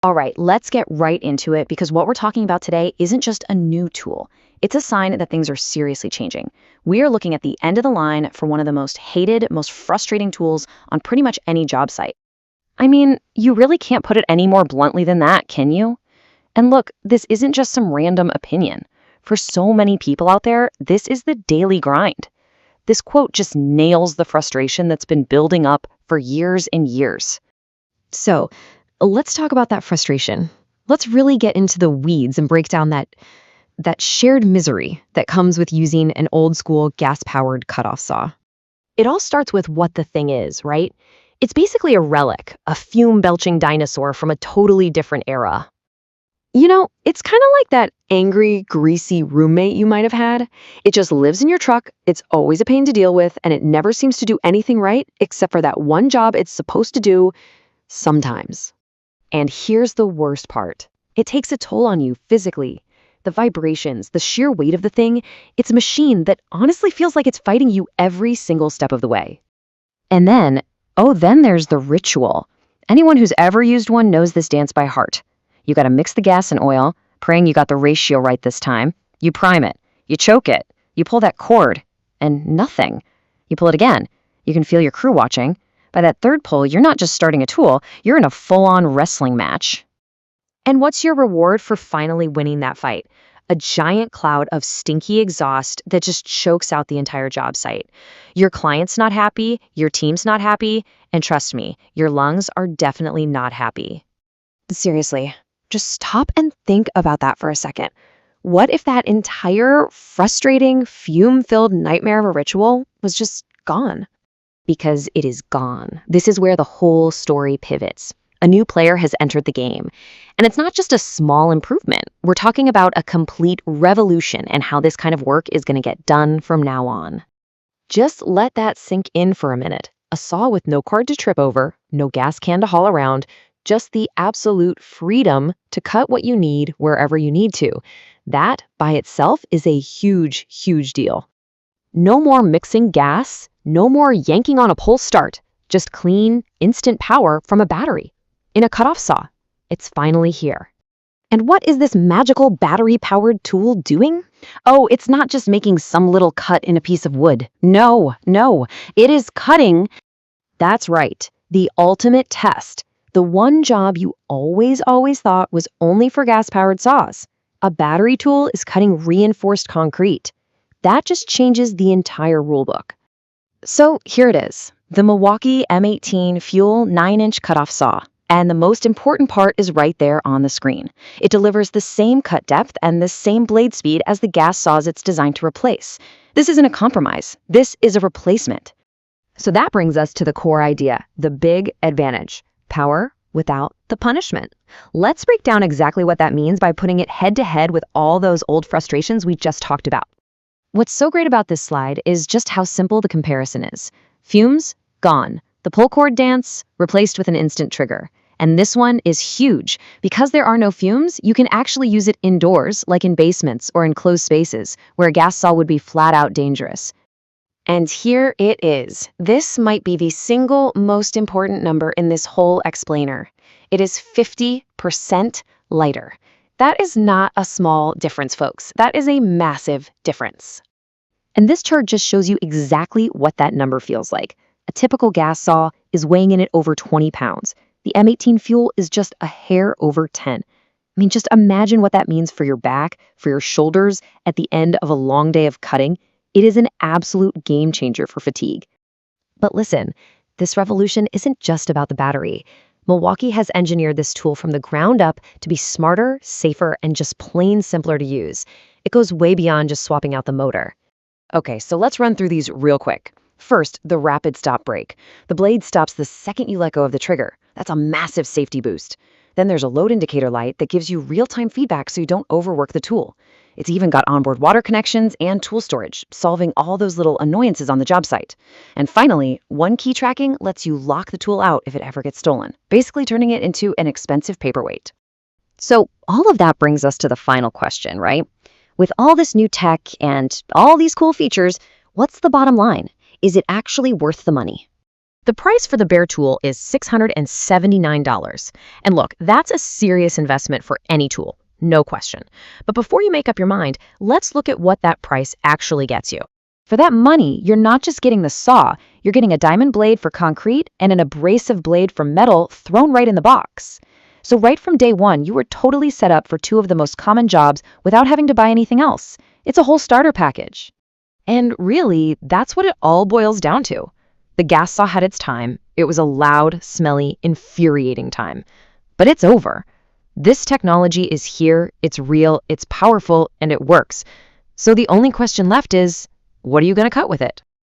All right, let's get right into it because what we're talking about today isn't just a new tool. It's a sign that things are seriously changing. We are looking at the end of the line for one of the most hated, most frustrating tools on pretty much any job site. I mean, you really can't put it any more bluntly than that, can you? And look, this isn't just some random opinion. For so many people out there, this is the daily grind. This quote just nails the frustration that's been building up for years and years. So, let's talk about that frustration. Let's really get into the weeds and break down that shared misery that comes with using an old school gas-powered cutoff saw. It all starts with what the thing is, right? It's basically a relic, a fume-belching dinosaur from a totally different era. You know, it's kind of like that angry, greasy roommate you might have had. It just lives in your truck, it's always a pain to deal with, and it never seems to do anything right except for that one job it's supposed to do sometimes. And here's the worst part. It takes a toll on you physically. The vibrations, the sheer weight of the thing, it's a machine that honestly feels like it's fighting you every single step of the way. And then there's the ritual. Anyone who's ever used one knows this dance by heart. You gotta mix the gas and oil, praying you got the ratio right this time. You prime it, you choke it, you pull that cord, and nothing. You pull it again. You can feel your crew watching. By that third pull, you're not just starting a tool, you're in a full-on wrestling match. And what's your reward for finally winning that fight? A giant cloud of stinky exhaust that just chokes out the entire job site. Your client's not happy, your team's not happy, and trust me, your lungs are definitely not happy. Seriously, just stop and think about that for a second. What if that entire frustrating, fume-filled nightmare of a ritual was just gone? Because it is gone. This is where the whole story pivots. A new player has entered the game. And it's not just a small improvement. We're talking about a complete revolution and how this kind of work is going to get done from now on. Just let that sink in for a minute. A saw with no cord to trip over, no gas can to haul around, just the absolute freedom to cut what you need wherever you need to. That, by itself, is a huge, huge deal. No more mixing gas, no more yanking on a pull start, just clean, instant power from a battery. In a cutoff saw. It's finally here. And what is this magical battery-powered tool doing? Oh, it's not just making some little cut in a piece of wood. No, it is cutting. That's right, the ultimate test. The one job you always thought was only for gas-powered saws. A battery tool is cutting reinforced concrete. That just changes the entire rulebook. So here it is, the Milwaukee M18 Fuel 9-inch cutoff saw. And the most important part is right there on the screen. It delivers the same cut depth and the same blade speed as the gas saws it's designed to replace. This isn't a compromise. This is a replacement. So that brings us to the core idea, the big advantage. Power without the punishment. Let's break down exactly what that means by putting it head-to-head with all those old frustrations we just talked about. What's so great about this slide is just how simple the comparison is. Fumes, gone. The pull cord dance, replaced with an instant trigger. And this one is huge. Because there are no fumes, you can actually use it indoors, like in basements or in closed spaces, where a gas saw would be flat out dangerous. And here it is. This might be the single most important number in this whole explainer. It is 50% lighter. That is not a small difference, folks. That is a massive difference. And this chart just shows you exactly what that number feels like. A typical gas saw is weighing in at over 20 pounds. The M18 Fuel is just a hair over 10. I mean, just imagine what that means for your back, for your shoulders at the end of a long day of cutting. It is an absolute game changer for fatigue. But listen, this revolution isn't just about the battery. Milwaukee has engineered this tool from the ground up to be smarter, safer, and just plain simpler to use. It goes way beyond just swapping out the motor. Okay, so let's run through these real quick. First, the rapid stop brake. The blade stops the second you let go of the trigger. That's a massive safety boost. Then there's a load indicator light that gives you real-time feedback so you don't overwork the tool. It's even got onboard water connections and tool storage, solving all those little annoyances on the job site. And finally, one key tracking lets you lock the tool out if it ever gets stolen, basically turning it into an expensive paperweight. So all of that brings us to the final question, right? With all this new tech and all these cool features, what's the bottom line? Is it actually worth the money? The price for the bare tool is $679. And look, that's a serious investment for any tool, no question. But before you make up your mind, let's look at what that price actually gets you. For that money, you're not just getting the saw, you're getting a diamond blade for concrete and an abrasive blade for metal thrown right in the box. So right from day one, you were totally set up for two of the most common jobs without having to buy anything else. It's a whole starter package. And really, that's what it all boils down to. The gas saw had its time. It was a loud, smelly, infuriating time. But it's over. This technology is here, it's real, it's powerful, and it works. So the only question left is, what are you going to cut with it?